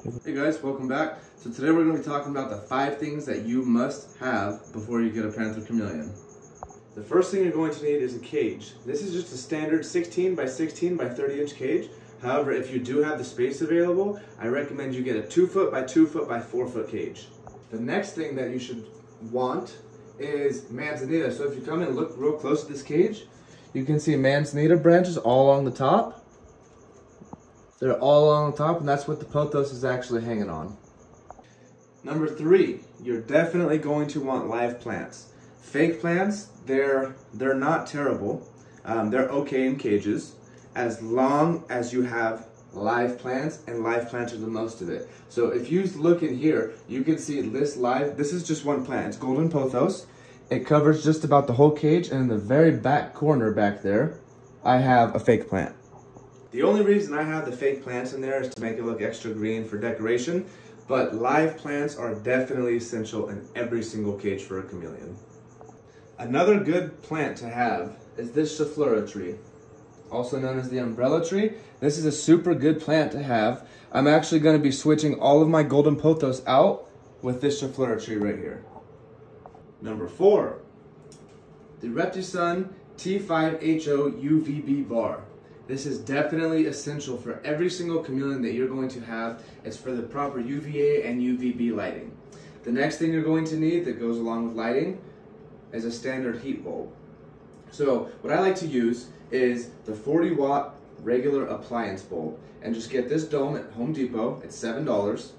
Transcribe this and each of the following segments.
Hey guys, welcome back. So today we're going to be talking about the 5 things that you must have before you get a panther chameleon. The first thing you're going to need is a cage. This is just a standard 16 by 16 by 30 inch cage. However, if you do have the space available, I recommend you get a 2 foot by 2 foot by 4 foot cage. The next thing that you should want is manzanita. So if you come and look real close at this cage, you can see manzanita branches all along the top. They're all along the top, and that's what the pothos is actually hanging on. Number 3, you're definitely going to want live plants. Fake plants, they're not terrible. They're okay in cages, as long as you have live plants, and live plants are the most of it. So if you look in here, you can see this is just one plant. It's golden pothos. It covers just about the whole cage, and in the very back corner back there, I have a fake plant. The only reason I have the fake plants in there is to make it look extra green for decoration, but live plants are definitely essential in every single cage for a chameleon. Another good plant to have is this Chameleon tree, also known as the umbrella tree. This is a super good plant to have. I'm actually going to be switching all of my golden pothos out with this Chameleon tree right here. Number 4, the Reptisun T5HO UVB bar. This is definitely essential for every single chameleon that you're going to have. It's for the proper UVA and UVB lighting. The next thing you're going to need that goes along with lighting is a standard heat bulb. So what I like to use is the 40 watt regular appliance bulb, and just get this dome at Home Depot. It's $7, $7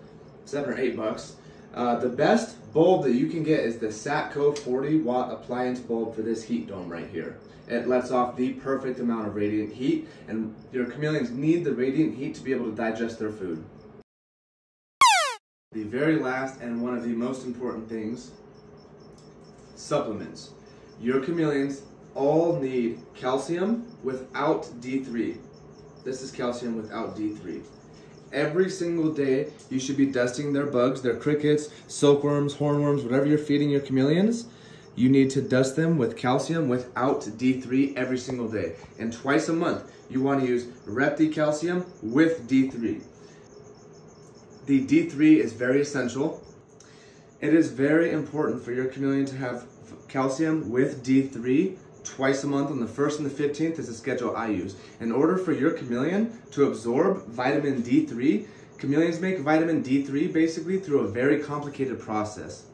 or $8. The best bulb that you can get is the Satco 40 watt appliance bulb for this heat dome right here. It lets off the perfect amount of radiant heat, and your chameleons need the radiant heat to be able to digest their food. The very last and one of the most important things, supplements. Your chameleons all need calcium without D3. This is calcium without D3. Every single day, you should be dusting their bugs, their crickets, silkworms, hornworms, whatever you're feeding your chameleons. You need to dust them with calcium without D3 every single day. And twice a month, you want to use Repti calcium with D3. The D3 is very essential. It is very important for your chameleon to have calcium with D3 twice a month on the 1st and the 15th is the schedule I use. In order for your chameleon to absorb vitamin D3, chameleons make vitamin D3 basically through a very complicated process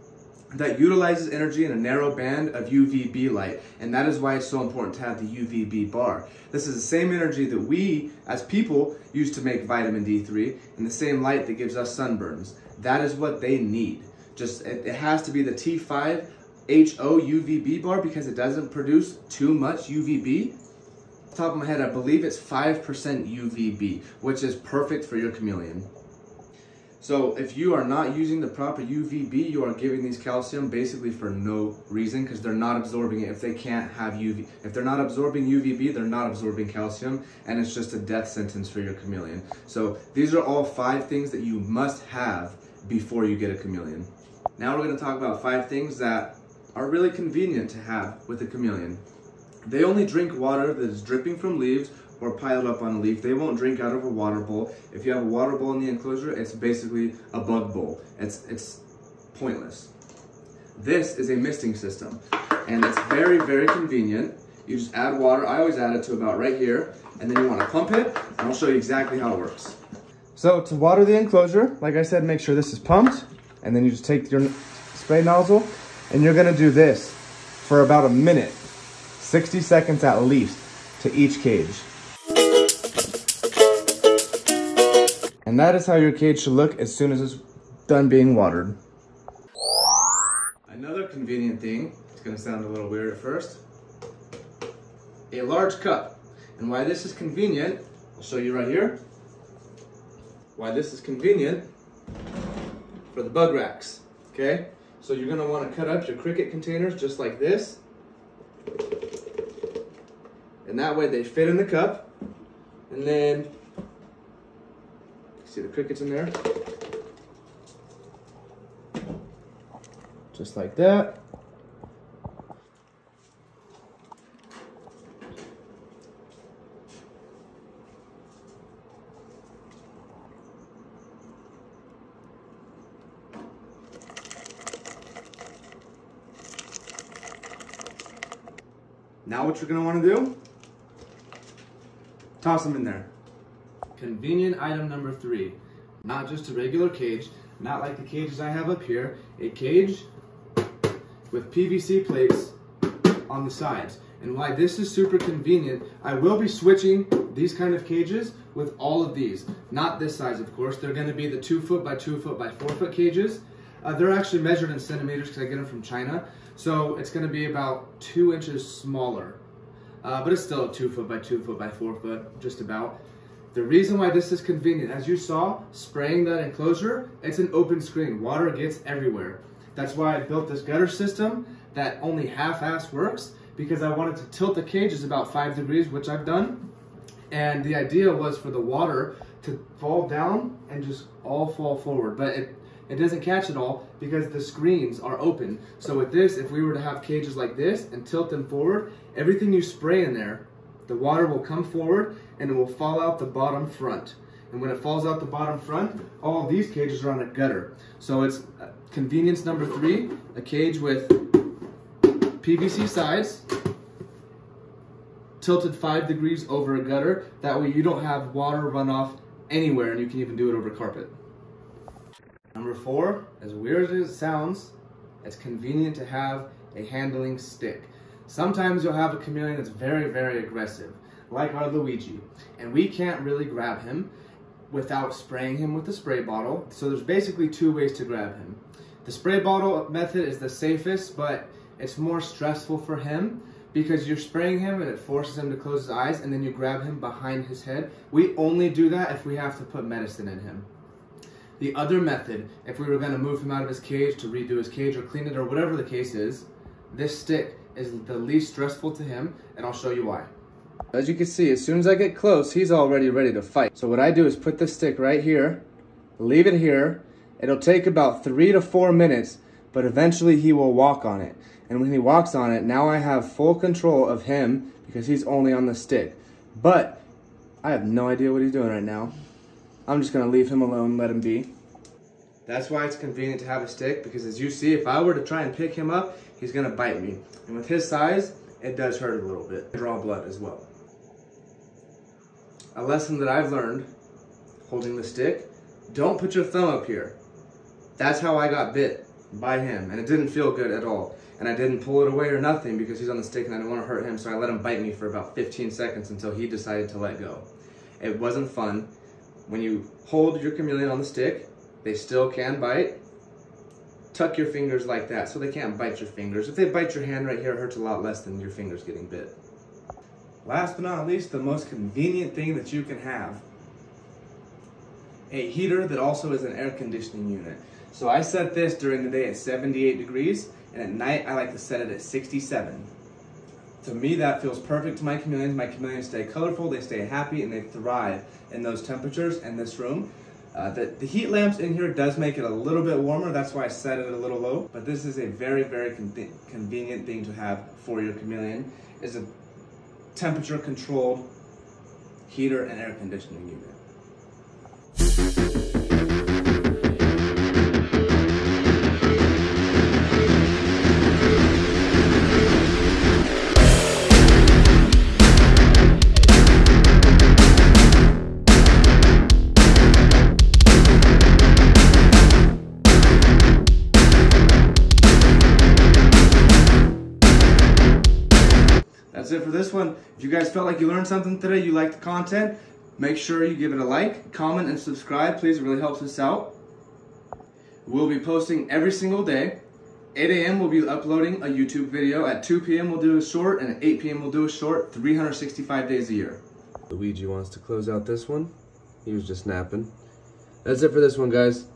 that utilizes energy in a narrow band of UVB light, and that is why it's so important to have the UVB bar. This is the same energy that we, as people, use to make vitamin D3, and the same light that gives us sunburns. That is what they need. It has to be the T5HO UVB bar because it doesn't produce too much UVB. Off the top of my head, I believe it's 5% UVB, which is perfect for your chameleon. So if you are not using the proper UVB, you are giving these calcium basically for no reason, because they're not absorbing it. If they can't have UV, if they're not absorbing UVB, they're not absorbing calcium, and it's just a death sentence for your chameleon. So these are all 5 things that you must have before you get a chameleon. Now we're going to talk about 5 things that are really convenient to have with a chameleon. They only drink water that is dripping from leaves or piled up on a leaf. They won't drink out of a water bowl. If you have a water bowl in the enclosure, it's basically a bug bowl. It's pointless. This is a misting system, and it's very, very convenient. You just add water. I always add it to about right here, and then you want to pump it, and I'll show you exactly how it works. So to water the enclosure, like I said, make sure this is pumped, and then you just take your spray nozzle, and you're gonna do this for about a minute, 60 seconds at least, to each cage. And that is how your cage should look as soon as it's done being watered. Another convenient thing, it's gonna sound a little weird at first, a large cup. And why this is convenient, I'll show you right here. Why this is convenient for the bug racks, okay? So you're gonna wanna cut up your cricket containers just like this. And that way they fit in the cup. And then, see the crickets in there? Just like that. Now what you're gonna wanna do, toss them in there. Convenient item number 3, not just a regular cage, not like the cages I have up here, a cage with PVC plates on the sides. And why this is super convenient, I will be switching these kind of cages with all of these. Not this size, of course. They're gonna be the 2 foot by 2 foot by 4 foot cages. They're actually measured in centimeters because I get them from China. So it's gonna be about 2 inches smaller. But it's still 2 foot by 2 foot by 4 foot, just about. The reason why this is convenient, as you saw, spraying that enclosure, it's an open screen. Water gets everywhere. That's why I built this gutter system that only half-ass works, because I wanted to tilt the cages about 5 degrees, which I've done. And the idea was for the water to fall down and just all fall forward. But it doesn't catch it all because the screens are open. So with this, if we were to have cages like this and tilt them forward, everything you spray in there, the water will come forward and it will fall out the bottom front. And when it falls out the bottom front, all of these cages are on a gutter. So it's convenience number 3, a cage with PVC sides, tilted 5 degrees over a gutter. That way you don't have water run off anywhere, and you can even do it over carpet. Number 4, as weird as it sounds, it's convenient to have a handling stick. Sometimes you'll have a chameleon that's very, very aggressive, like our Luigi, and we can't really grab him without spraying him with a spray bottle. So there's basically 2 ways to grab him. The spray bottle method is the safest, but it's more stressful for him because you're spraying him and it forces him to close his eyes, and then you grab him behind his head. We only do that if we have to put medicine in him. The other method, if we were going to move him out of his cage to redo his cage or clean it or whatever the case is, this stick is the least stressful to him, and I'll show you why. As you can see, as soon as I get close, he's already ready to fight. So what I do is put the stick right here, leave it here. It'll take about 3 to 4 minutes, but eventually he will walk on it. And when he walks on it, now I have full control of him because he's only on the stick. But I have no idea what he's doing right now. I'm just gonna leave him alone, let him be. That's why it's convenient to have a stick, because as you see, if I were to try and pick him up, he's gonna bite me. And with his size, it does hurt a little bit. Draw blood as well. A lesson that I've learned holding the stick, don't put your thumb up here. That's how I got bit by him, and it didn't feel good at all. And I didn't pull it away or nothing because he's on the stick and I didn't want to hurt him, so I let him bite me for about 15 seconds until he decided to let go. It wasn't fun. When you hold your chameleon on the stick, they still can bite. Tuck your fingers like that so they can't bite your fingers. If they bite your hand right here, it hurts a lot less than your fingers getting bit. Last but not least, the most convenient thing that you can have. A heater that also is an air conditioning unit. So I set this during the day at 78 degrees, and at night I like to set it at 67. To me, that feels perfect to my chameleons. My chameleons stay colorful, they stay happy, and they thrive in those temperatures in this room. The heat lamps in here does make it a little bit warmer. That's why I set it a little low. But this is a very, very convenient thing to have for your chameleon. Is a temperature-controlled heater and air conditioning unit. That's it for this one. If you guys felt like you learned something today, you liked the content, make sure you give it a like, comment, and subscribe. Please, it really helps us out. We'll be posting every single day. 8 a.m. we'll be uploading a YouTube video. At 2 p.m. we'll do a short, and at 8 p.m. we'll do a short 365 days a year. Luigi wants to close out this one. He was just napping. That's it for this one, guys.